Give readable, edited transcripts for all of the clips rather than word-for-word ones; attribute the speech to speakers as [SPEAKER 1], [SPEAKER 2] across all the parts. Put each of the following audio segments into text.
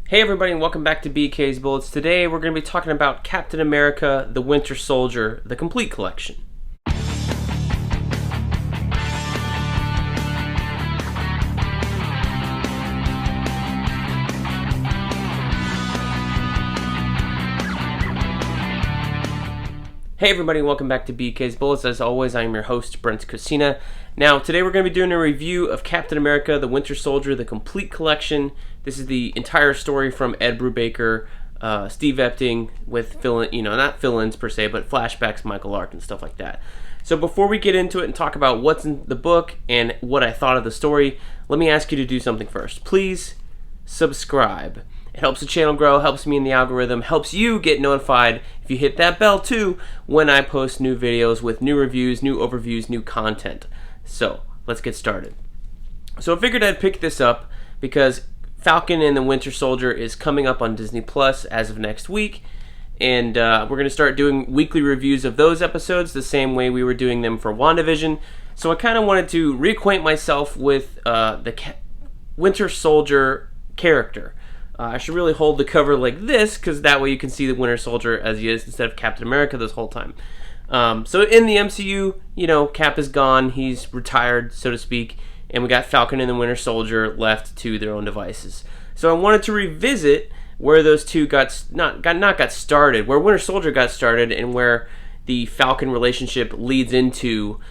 [SPEAKER 1] Hey everybody, and welcome back to BK's Bullets. Today we're going to be talking about Captain America, the Winter Soldier, the complete collection. Hey everybody, and welcome back to BK's Bullets. As always, I am your host, Brent. Now, today we're going to be doing a review of Captain America, the Winter Soldier, the complete collection. This is the entire story from Ed Brubaker, Steve Epting, with not fill-ins per se, but flashbacks, Michael Lark, and stuff like that. So before we get into it and talk about what's in the book and what I thought of the story, let me ask you to do something first. Please subscribe. It helps the channel grow, helps me in the algorithm, helps you get notified if you hit that bell too when I post new videos with new reviews, new overviews, new content. So let's get started. So I figured I'd pick this up because Falcon and the Winter Soldier is coming up on Disney Plus as of next week, and we're going to start doing weekly reviews of those episodes the same way we were doing them for WandaVision. So I kind of wanted to reacquaint myself with the Winter Soldier character. I should really hold the cover like this because that way you can see the Winter Soldier as he is instead of Captain America this whole time. So in the MCU, Cap is gone. He's retired, so to speak. And we got Falcon and the Winter Soldier left to their own devices. So I wanted to revisit where those two got started, where Winter Soldier got started, and where the Falcon relationship leads into,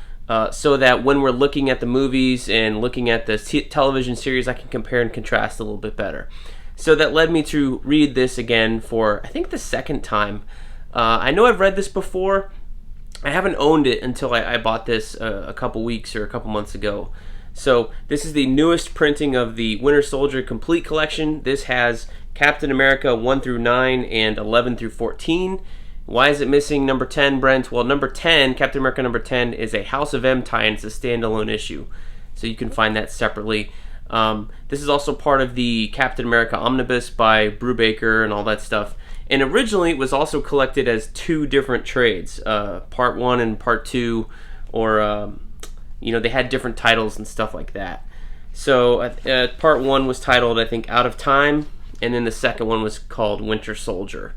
[SPEAKER 1] so that when we're looking at the movies and looking at the television series, I can compare and contrast a little bit better. So that led me to read this again for, I think, the second time. I know I've read this before. I haven't owned it until I bought this a couple weeks or a couple months ago. So this is the newest printing of the Winter Soldier Complete Collection. This has Captain America 1 through 9 and 11 through 14. Why is it missing number 10, Brent? Well, number 10, Captain America number 10, is a House of M tie-in. It's a standalone issue. So you can find that separately. This is also part of the Captain America Omnibus by Brubaker and all that stuff. And originally it was also collected as two different trades, part 1 and part 2, or they had different titles and stuff like that. So part 1 was titled, I think, Out of Time, and then the second one was called Winter Soldier.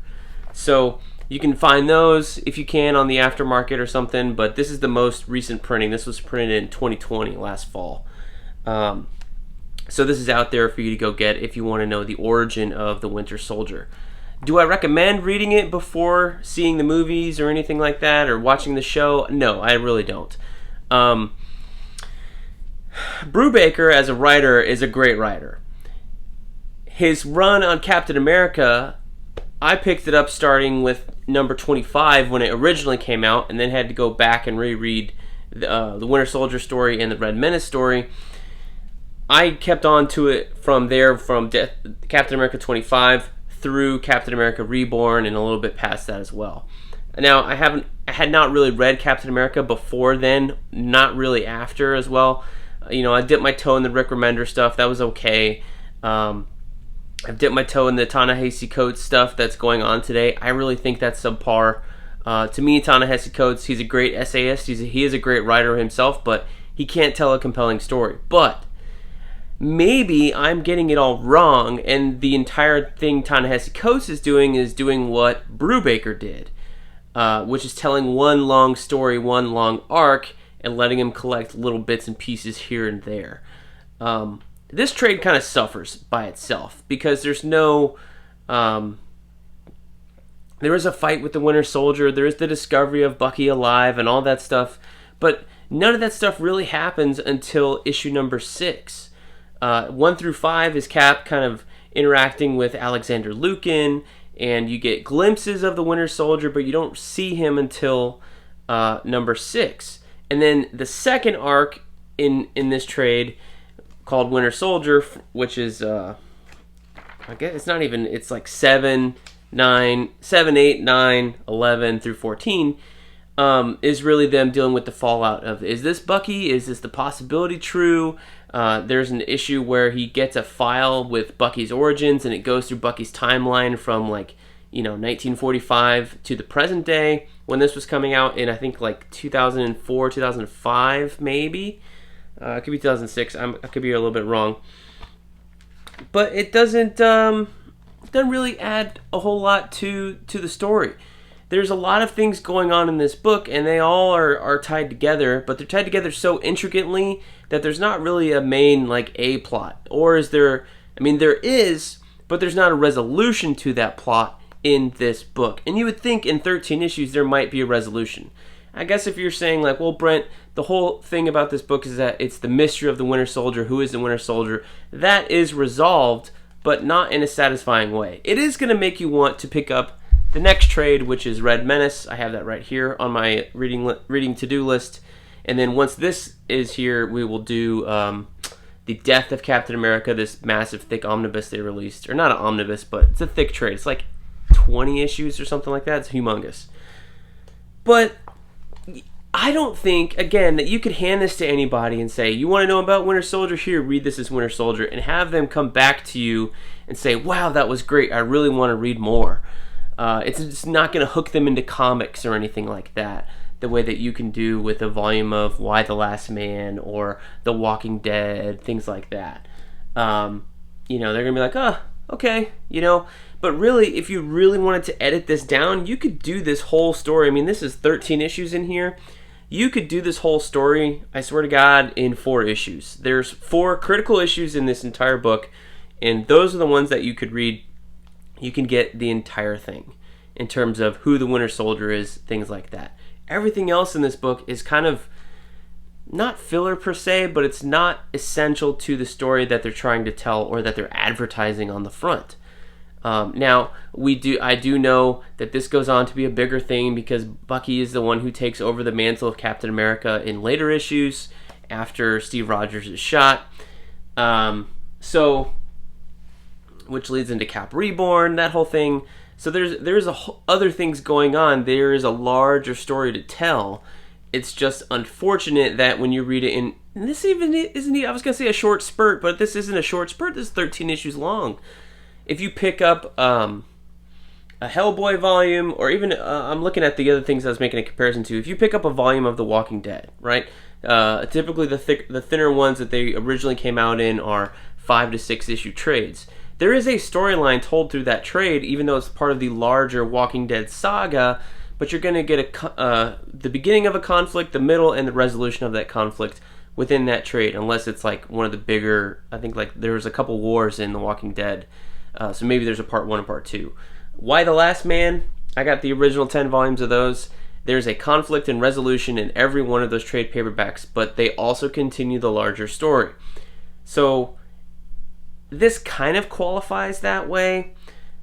[SPEAKER 1] So you can find those if you can on the aftermarket or something, but this is the most recent printing. This was printed in 2020, last fall. So this is out there for you to go get if you want to know the origin of the Winter Soldier. Do I recommend reading it before seeing the movies or anything like that, or watching the show? No, I really don't. Brubaker, as a writer, is a great writer. His run on Captain America, I picked it up starting with number 25 when it originally came out, and then had to go back and reread the Winter Soldier story and the Red Menace story. I kept on to it from there, from Captain America 25 through Captain America Reborn, and a little bit past that as well. Now, I had not really read Captain America before then, not really after as well. I dipped my toe in the Rick Remender stuff. That was okay. I've dipped my toe in the Ta-Nehisi Coates stuff that's going on today. I really think that's subpar. To me, Ta-Nehisi Coates, he's a great essayist. He is a great writer himself, but he can't tell a compelling story. But maybe I'm getting it all wrong, and the entire thing Ta-Nehisi Coates is doing what Brubaker did, which is telling one long story, one long arc, and letting him collect little bits and pieces here and there. This trade kind of suffers by itself because there's no... there is a fight with the Winter Soldier, there is the discovery of Bucky alive and all that stuff, but none of that stuff really happens until issue number 6. 1 through 5 is Cap kind of interacting with Alexander Lukin, and you get glimpses of the Winter Soldier, but you don't see him until number 6. And then the second arc in this trade, called Winter Soldier, which is, I guess it's not even, it's like 7, 8, 9, 11 through 14, is really them dealing with the fallout of, is this Bucky? Is this the possibility true? There's an issue where he gets a file with Bucky's Origins, and it goes through Bucky's timeline from 1945 to the present day when this was coming out in, I think, 2004, 2005, maybe. It could be 2006. I could be a little bit wrong. But it doesn't doesn't really add a whole lot to the story. There's a lot of things going on in this book, and they all are tied together, but they're tied together so intricately that there's not really a main, like, A plot. Or is there... I mean, there is, but there's not a resolution to that plot in this book. And you would think in 13 issues there might be a resolution. I guess if you're saying, like, well, Brent, the whole thing about this book is that it's the mystery of the Winter Soldier. Who is the Winter Soldier? That is resolved, but not in a satisfying way. It is going to make you want to pick up the next trade, which is Red Menace. I have that right here on my reading to-do list. And then once this is here, we will do the Death of Captain America, this massive, thick omnibus they released. Or not an omnibus, but it's a thick trade. It's like 20 issues or something like that. It's humongous. But I don't think, again, that you could hand this to anybody and say, you want to know about Winter Soldier? Here, read this as Winter Soldier. And have them come back to you and say, wow, that was great. I really want to read more. It's not going to hook them into comics or anything like that, the way that you can do with a volume of Why the Last Man or The Walking Dead, things like that. They're going to be like, oh, okay, But really, if you really wanted to edit this down, you could do this whole story. I mean, this is 13 issues in here. You could do this whole story, I swear to God, in 4 issues. There's 4 critical issues in this entire book, and those are the ones that you could read. You can get the entire thing in terms of who the Winter Soldier is, things like that. Everything else in this book is kind of not filler per se, but it's not essential to the story that they're trying to tell or that they're advertising on the front. Now, I do know that this goes on to be a bigger thing because Bucky is the one who takes over the mantle of Captain America in later issues after Steve Rogers is shot. Which leads into Cap Reborn, that whole thing. So there's other things going on. There is a larger story to tell. It's just unfortunate that when you read it and this even isn't, I was going to say a short spurt, but this isn't a short spurt. This is 13 issues long. If you pick up a Hellboy volume, or even, I'm looking at the other things I was making a comparison to. If you pick up a volume of The Walking Dead, right? Typically the thinner ones that they originally came out in are 5 to 6 issue trades. There is a storyline told through that trade, even though it's part of the larger Walking Dead saga, but you're going to get the beginning of a conflict, the middle, and the resolution of that conflict within that trade, unless it's like one of the bigger, I think like there was a couple wars in The Walking Dead, so maybe there's a part 1 and part 2. Why the Last Man? I got the original 10 volumes of those. There's a conflict and resolution in every one of those trade paperbacks, but they also continue the larger story. So this kind of qualifies that way,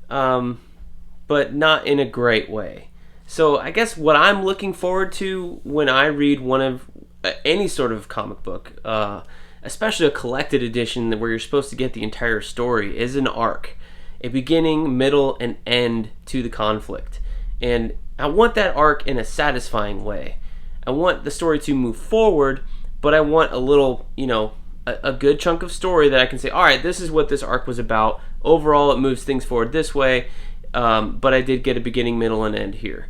[SPEAKER 1] but not in a great way. So I guess what I'm looking forward to when I read one of any sort of comic book, especially a collected edition where you're supposed to get the entire story, is an arc. A beginning, middle, and end to the conflict. And I want that arc in a satisfying way. I want the story to move forward, but I want a little, a good chunk of story that I can say, all right, this is what this arc was about. Overall, it moves things forward this way, but I did get a beginning, middle, and end here.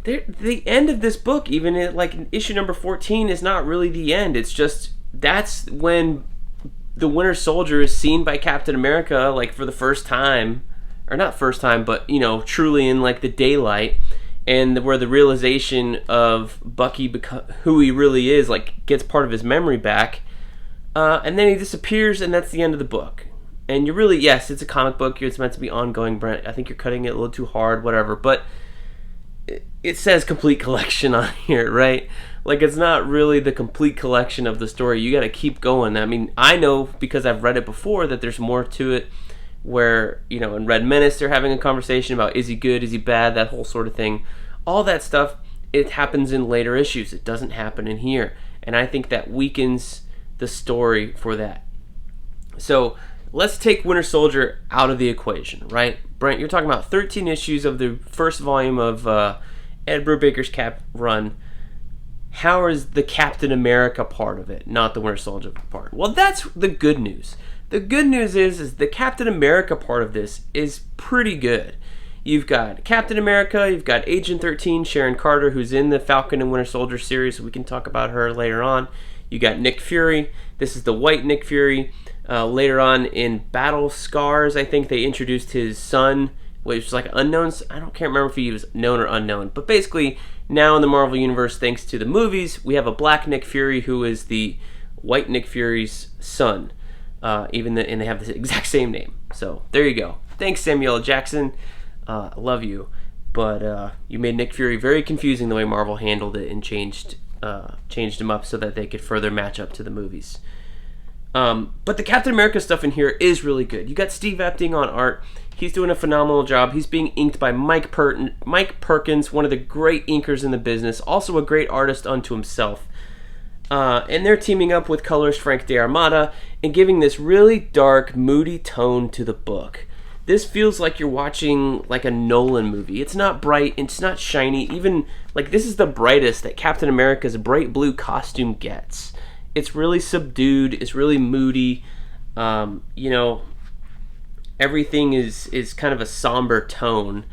[SPEAKER 1] The end of this book, even in issue number 14, is not really the end. It's just, that's when the Winter Soldier is seen by Captain America, for the first time, or not first time, but, truly in, the daylight, and where the realization of Bucky, who he really is, gets part of his memory back, and then he disappears, and that's the end of the book. And you're really, yes, it's a comic book, it's meant to be ongoing, Brent. I think you're cutting it a little too hard, whatever, but it says complete collection on here, right? It's not really the complete collection of the story. You got to keep going. I mean, I know because I've read it before that there's more to it, where, in Red Menace they're having a conversation about is he good, is he bad, that whole sort of thing. All that stuff, it happens in later issues. It doesn't happen in here. And I think that weakens the story for that. So let's take Winter Soldier out of the equation, right? Brent, you're talking about 13 issues of the first volume of Ed Brubaker's Cap run. How is the Captain America part of it, not the Winter Soldier part? Well, that's the good news. The good news is the Captain America part of this is pretty good. You've got Captain America, you've got Agent 13, Sharon Carter, who's in the Falcon and Winter Soldier series, so we can talk about her later on. You got Nick Fury. This is the white Nick Fury. Later on in Battle Scars, I think they introduced his son, which was like unknown. I can't remember if he was known or unknown. But basically, now in the Marvel Universe, thanks to the movies, we have a black Nick Fury who is the white Nick Fury's son. And they have the exact same name. So there you go. Thanks, Samuel L. Jackson. I love you. But you made Nick Fury very confusing the way Marvel handled it and changed him up so that they could further match up to the movies. But the Captain America stuff in here is really good. You got Steve Epting on art. He's doing a phenomenal job. He's being inked by Mike Perkins, one of the great inkers in the business, also a great artist unto himself. And they're teaming up with colorist Frank D'Armata and giving this really dark, moody tone to the book. This feels like you're watching like a Nolan movie. It's not bright, it's not shiny. Even like this is the brightest that Captain America's bright blue costume gets. It's really subdued. It's really moody. Everything is kind of a somber tone,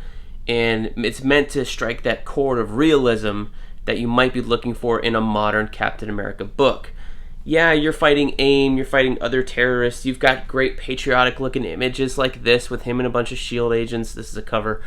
[SPEAKER 1] and it's meant to strike that chord of realism that you might be looking for in a modern Captain America book. Yeah, you're fighting AIM, you're fighting other terrorists, you've got great patriotic looking images like this with him and a bunch of SHIELD agents. This is a cover.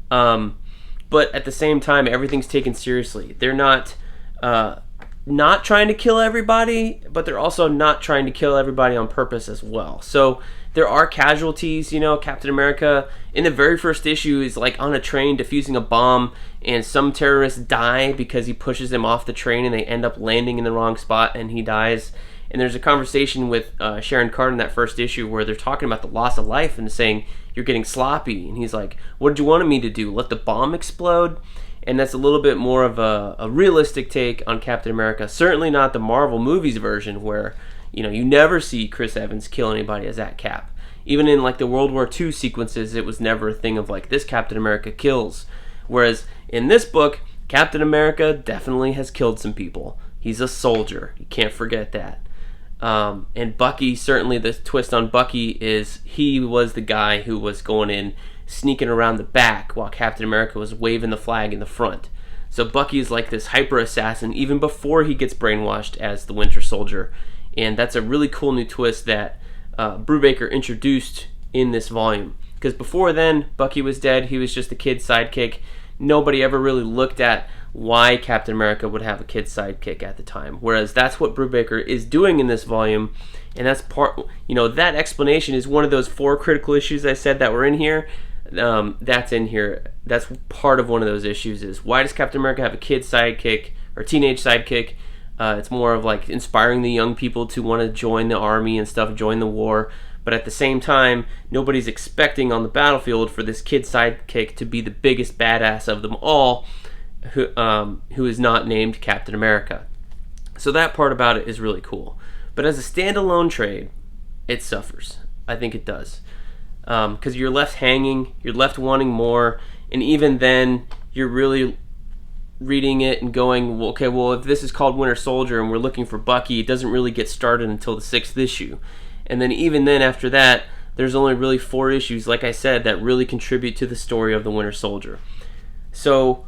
[SPEAKER 1] But at the same time, everything's taken seriously. They're not trying to kill everybody, but they're also not trying to kill everybody on purpose as well. So there are casualties. Captain America in the very first issue is like on a train defusing a bomb, and some terrorists die because he pushes them off the train and they end up landing in the wrong spot and he dies. And there's a conversation with Sharon Carter in that first issue where they're talking about the loss of life and saying, you're getting sloppy. And he's like, what did you want me to do? Let the bomb explode? And that's a little bit more of a realistic take on Captain America. Certainly not the Marvel movies version where, you never see Chris Evans kill anybody as that Cap. Even in like the World War II sequences, it was never a thing of like, this Captain America kills. Whereas in this book, Captain America definitely has killed some people. He's a soldier. You can't forget that. And Bucky, certainly the twist on Bucky is he was the guy who was going in, sneaking around the back while Captain America was waving the flag in the front. So Bucky is like this hyper assassin even before he gets brainwashed as the Winter Soldier. And that's a really cool new twist that Brubaker introduced in this volume. Because before then, Bucky was dead. He was just a kid sidekick. Nobody ever really looked at why Captain America would have a kid sidekick at the time. Whereas that's what Brubaker is doing in this volume. And that's part, that explanation is one of those 4 critical issues I said that were in here. That's in here. That's part of one of those issues is why does Captain America have a kid sidekick or teenage sidekick? It's more of like inspiring the young people to want to join the army and stuff, join the war. But at the same time, nobody's expecting on the battlefield for this kid sidekick to be the biggest badass of them all, who is not named Captain America. So that part about it is really cool. But as a standalone trade, it suffers. I think it does. Because you're left hanging, you're left wanting more, and even then, you're really reading it and going, okay, well, if this is called Winter Soldier and we're looking for Bucky, it doesn't really get started until the 6th issue. And then even then, after that, there's only really 4 issues, like I said, that really contribute to the story of the Winter Soldier. So,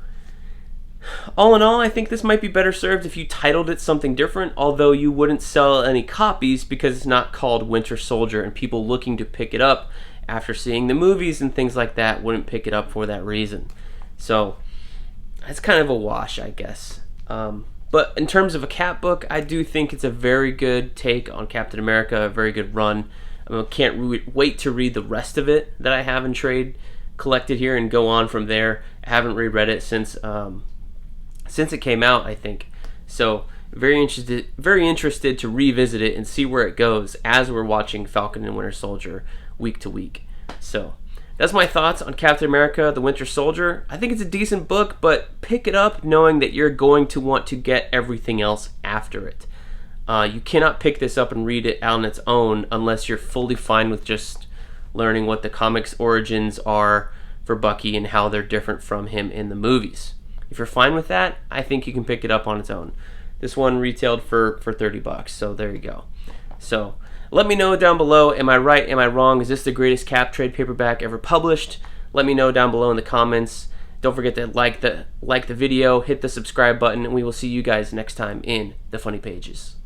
[SPEAKER 1] all in all, I think this might be better served if you titled it something different, although you wouldn't sell any copies because it's not called Winter Soldier, and people looking to pick it up after seeing the movies and things like that wouldn't pick it up for that reason. So, that's kind of a wash, I guess. But in terms of a Cap book, I do think it's a very good take on Captain America, a very good run. I can't wait to read the rest of it that I have in trade collected here and go on from there. I haven't reread it since it came out, I think. So very interested to revisit it and see where it goes as we're watching Falcon and Winter Soldier week to week. So that's my thoughts on Captain America, the Winter Soldier. I think it's a decent book, but pick it up knowing that you're going to want to get everything else after it. You cannot pick this up and read it on its own unless you're fully fine with just learning what the comics origins are for Bucky and how they're different from him in the movies. If you're fine with that, I think you can pick it up on its own. This one retailed for $30, so there you go. So let me know down below, am I right, am I wrong? Is this the greatest Cap trade paperback ever published? Let me know down below in the comments. Don't forget to like the video, hit the subscribe button, and we will see you guys next time in the Funny Pages.